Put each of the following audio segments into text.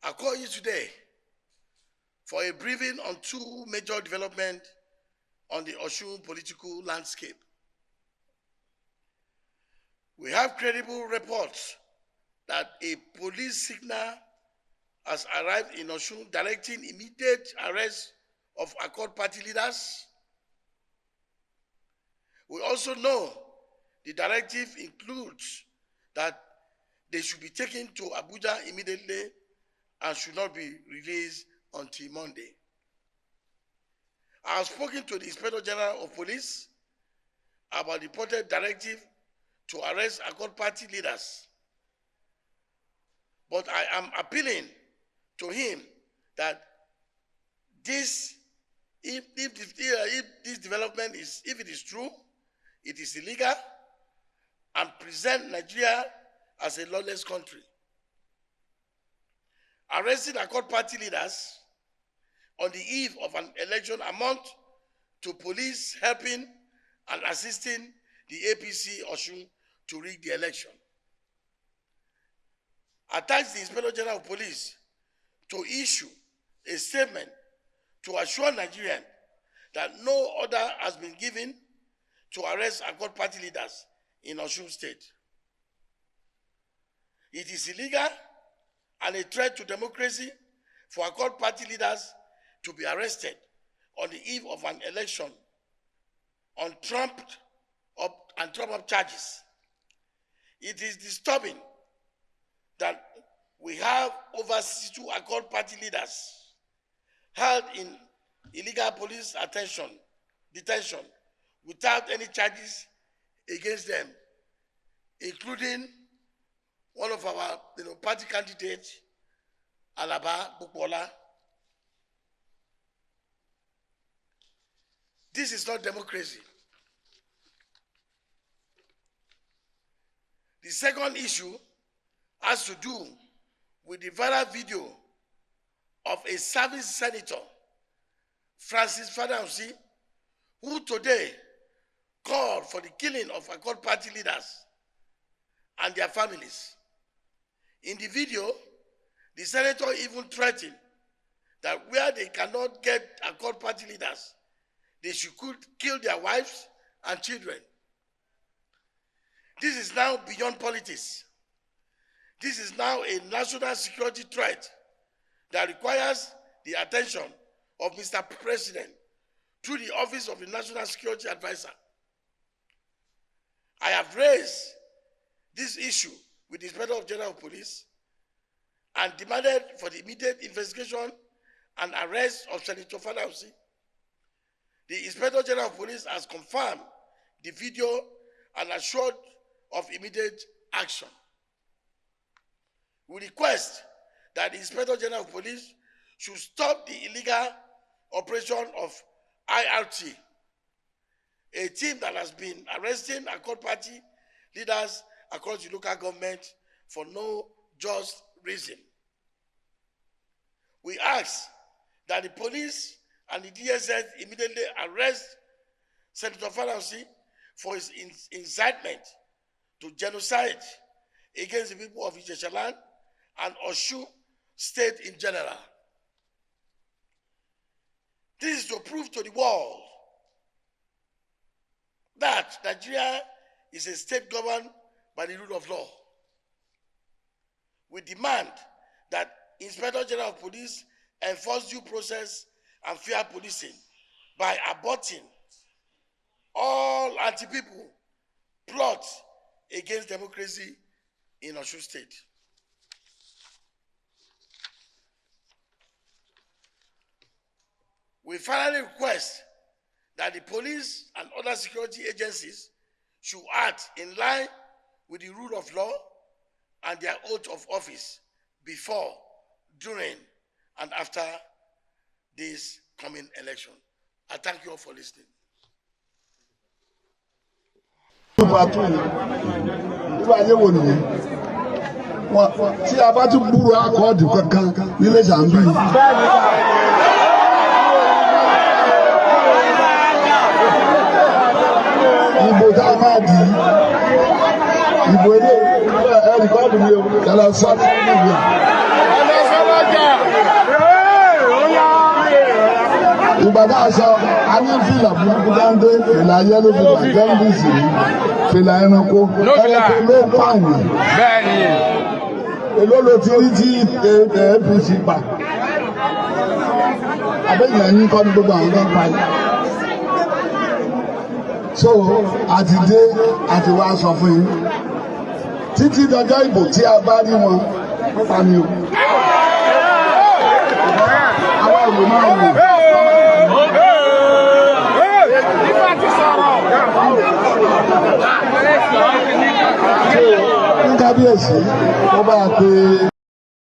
I call you today for a briefing on two major developments on the Osun political landscape. We have credible reports that a police signal has arrived in Osun directing immediate arrest of Accord party leaders. We also know the directive includes that they should be taken to Abuja immediately and should not be released until Monday. I have spoken to the Inspector General of Police about the reported directive to arrest Accord party leaders. But I am appealing to him that if this development is, if it is true, it is illegal and present Nigeria as a lawless country. Arresting Accord party leaders on the eve of an election amount to police helping and assisting the APC Osun to rig the election. I task the Inspector General of Police to issue a statement to assure Nigerians that no order has been given to arrest Accord party leaders in Osun State. It is illegal and a threat to democracy for Accord party leaders to be arrested on the eve of an election on trumped-up charges. It is disturbing that we have over 62 Accord party leaders held in illegal police detention without any charges against them, including one of our party candidates, Alaba Bukwola. This is not democracy. The second issue has to do with the viral video of a service senator, Francis Fadahunsi, who today called for the killing of Accord party leaders and their families. In the video, the senator even threatened that where they cannot get Accord party leaders, they should kill their wives and children. This is now beyond politics. This is now a national security threat that requires the attention of Mr. President through the Office of the National Security Advisor. I have raised this issue with the Inspector General of Police and demanded for the immediate investigation and arrest of Senator Fadahunsi. The Inspector General of Police has confirmed the video and assured of immediate action. We request that the Inspector General of Police should stop the illegal operation of IRT, a team that has been arresting Accord party leaders across the local government for no just reason. We ask that the police and the DSS immediately arrest Senator Fadahunsi for his incitement to genocide against the people of Ilesa land and Osun State in general. This is to prove to the world that Nigeria is a state governed by the rule of law. We demand that Inspector General of Police enforce due process and fair policing by aborting all anti-people plots against democracy in Osun State. We finally request that the police and other security agencies should act in line with the rule of law and their oath of office before, during, and after this coming election. I thank you all for listening. Tí a bá tún búrò akọ́ọ̀dù kankan nílé Zambi. Ìbò tá a máa dì í. Ìbò ilé ẹ̀rí kọ́ọ̀dù ni o. Yàrá sọ́ọ̀tì níbi à. bàbá aṣọ a ní fìlà burúkú dáńdé fìlà yẹlò fìlà jẹ́ndìsì fìlà ẹranko ẹranko ló ń pààyàn. bẹ́ẹ̀ni. èló ló ti rí tí APC pa abẹ́yẹn yín kọ́ ní gbogbo àwọn tó ń pa yìí. so àti dé àti wá sọ fún yín títí dọjọ́ ìbò tí a bá rí wọn pípa ni o. àwa ìlú náà wò.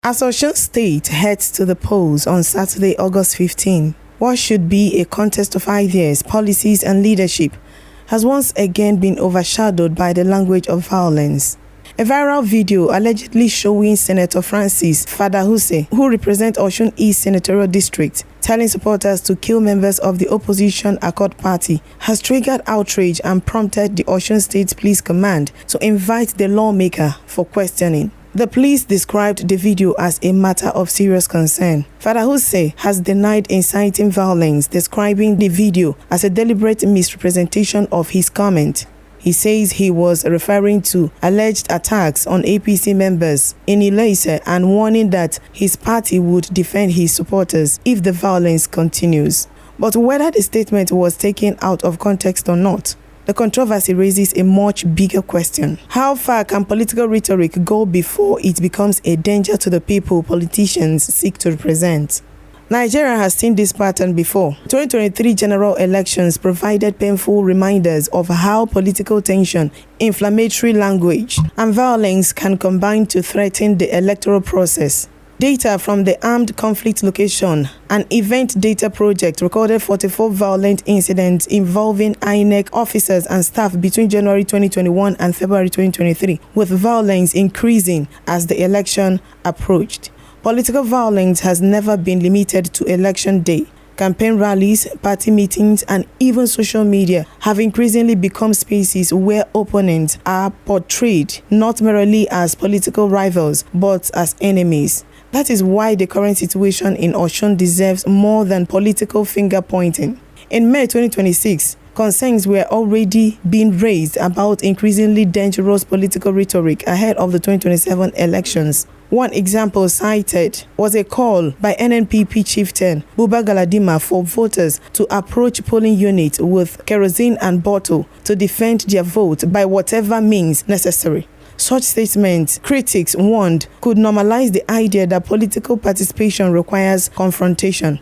As Osun State heads to the polls on Saturday, August 15, what should be a contest of ideas, policies and leadership has once again been overshadowed by the language of violence. A viral video allegedly showing Senator Francis Fadahunsi, who represents Osun East Senatorial District, telling supporters to kill members of the opposition Accord Party, has triggered outrage and prompted the Osun State Police Command to invite the lawmaker for questioning. The police described the video as a matter of serious concern. Fadahunsi has denied inciting violence, describing the video as a deliberate misrepresentation of his comment. He says he was referring to alleged attacks on APC members in Ilesa and warning that his party would defend his supporters if the violence continues. But whether the statement was taken out of context or not, the controversy raises a much bigger question. How far can political rhetoric go before it becomes a danger to the people politicians seek to represent? Nigeria has seen this pattern before. 2023 general elections provided painful reminders of how political tension, inflammatory language, and violence can combine to threaten the electoral process. Data from the Armed Conflict Location and Event Data Project recorded 44 violent incidents involving INEC officers and staff between January 2021 and February 2023, with violence increasing as the election approached. Political violence has never been limited to election day. Campaign rallies, party meetings, and even social media have increasingly become spaces where opponents are portrayed not merely as political rivals, but as enemies. That is why the current situation in Osun deserves more than political finger-pointing. In May 2026, concerns were already being raised about increasingly dangerous political rhetoric ahead of the 2027 elections. One example cited was a call by NNPP chieftain Buba Galadima for voters to approach polling units with kerosene and bottle to defend their vote by whatever means necessary. Such statements, critics warned, could normalize the idea that political participation requires confrontation.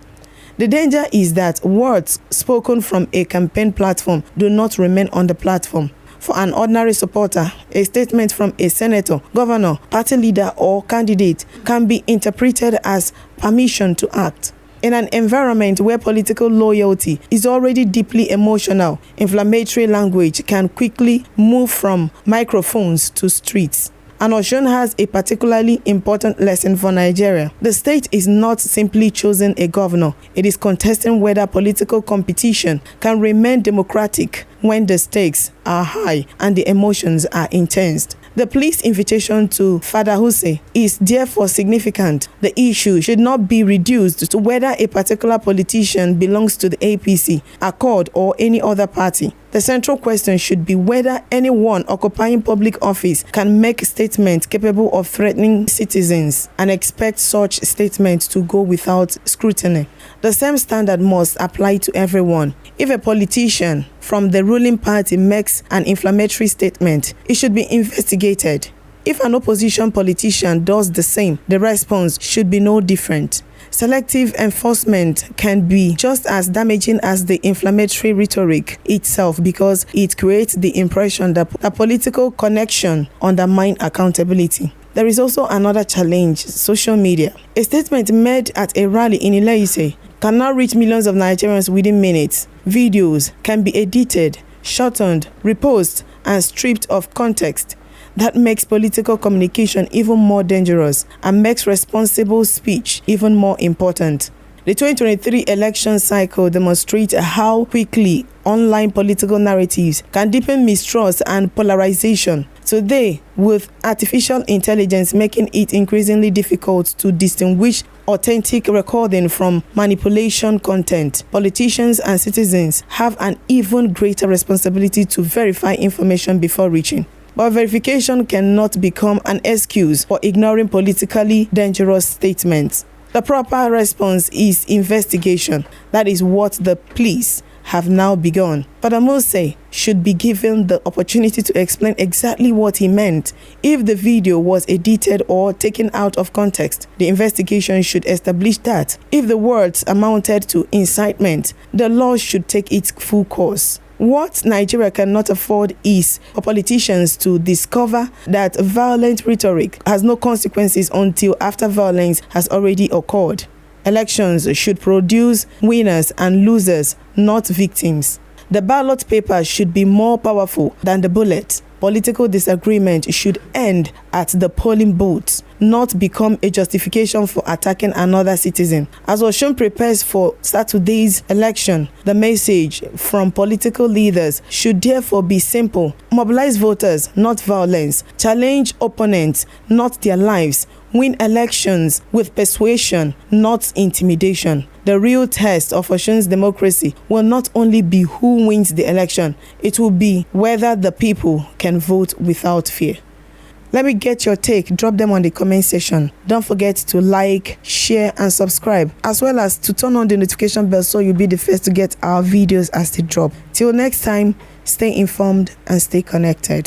The danger is that words spoken from a campaign platform do not remain on the platform. For an ordinary supporter, a statement from a senator, governor, party leader, or candidate can be interpreted as permission to act. In an environment where political loyalty is already deeply emotional, inflammatory language can quickly move from microphones to streets. And Osun has a particularly important lesson for Nigeria. The state is not simply choosing a governor. It is contesting whether political competition can remain democratic when the stakes are high and the emotions are intense. The police invitation to Fadahunsi is therefore significant. The issue should not be reduced to whether a particular politician belongs to the APC, Accord, or any other party. The central question should be whether anyone occupying public office can make statements capable of threatening citizens and expect such statements to go without scrutiny. The same standard must apply to everyone. If a politician from the ruling party makes an inflammatory statement, it should be investigated. If an opposition politician does the same, the response should be no different. Selective enforcement can be just as damaging as the inflammatory rhetoric itself because it creates the impression that a political connection undermines accountability. There is also another challenge: social media. A statement made at a rally in Ilesa can now reach millions of Nigerians within minutes. Videos can be edited, shortened, reposted, and stripped of context. That makes political communication even more dangerous and makes responsible speech even more important. The 2023 election cycle demonstrates how quickly online political narratives can deepen mistrust and polarization. Today, with artificial intelligence making it increasingly difficult to distinguish authentic recording from manipulation content, politicians and citizens have an even greater responsibility to verify information before reaching. But verification cannot become an excuse for ignoring politically dangerous statements. The proper response is investigation. That is what the police have now begun. Fadahunsi should be given the opportunity to explain exactly what he meant. If the video was edited or taken out of context, the investigation should establish that. If the words amounted to incitement, the law should take its full course. What Nigeria cannot afford is for politicians to discover that violent rhetoric has no consequences until after violence has already occurred. Elections should produce winners and losers, not victims. The ballot paper should be more powerful than the bullet. Political disagreement should end at the polling booths, not become a justification for attacking another citizen. As Osun prepares for Saturday's election, the message from political leaders should therefore be simple. Mobilize voters, not violence. Challenge opponents, not their lives. Win elections with persuasion, not intimidation. The real test of Osun's democracy will not only be who wins the election, it will be whether the people can vote without fear. Let me get your take. Drop them on the comment section. Don't forget to like, share, and subscribe, as well as to turn on the notification bell so you'll be the first to get our videos as they drop. Till next time, stay informed and stay connected.